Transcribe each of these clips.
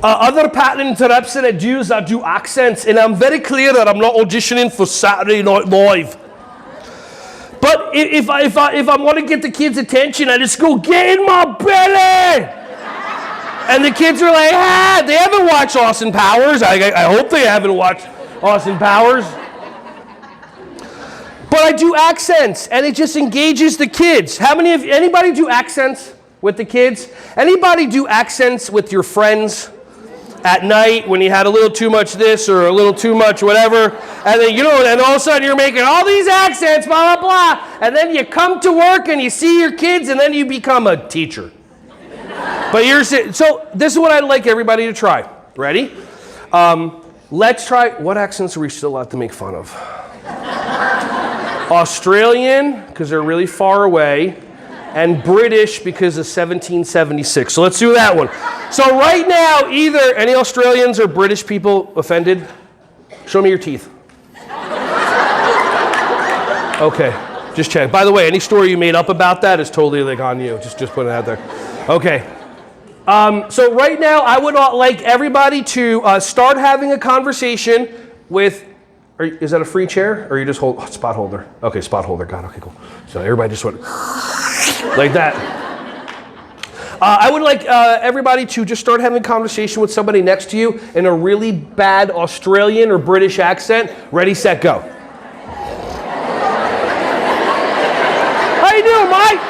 Other pattern interrupts that I do is I do accents, and I'm very clear that I'm not auditioning for Saturday Night Live. But if I want to get the kids' attention, I just go, get in my belly! And the kids are like, they haven't watched Austin Powers. I hope they haven't watched Austin Powers. But I do accents, and it just engages the kids. Anybody do accents with the kids? Anybody do accents with your friends at night when you had a little too much this or a little too much whatever? And then, and all of a sudden you're making all these accents, blah, blah, blah. And then you come to work and you see your kids, and then you become a teacher. But so this is what I'd like everybody to try. Ready? Let's try, what accents are we still allowed to make fun of? Australian, because they're really far away, and British because of 1776. So let's do that one. So right now, either any Australians or British people offended? Show me your teeth. Okay, just check. By the way, any story you made up about that is totally like on you. Just putting it out there. Okay. So right now, I would like everybody to start having a conversation with. Is that a free chair, or you just hold spot holder? Okay, spot holder. God, okay, cool. So everybody just went like that. I would like everybody to just start having a conversation with somebody next to you in a really bad Australian or British accent. Ready, set, go. How you doing, Mike?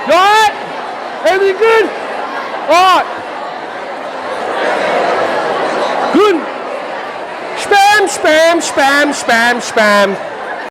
You all right? Everything good? All right. Good. Spam, spam, spam, spam, spam.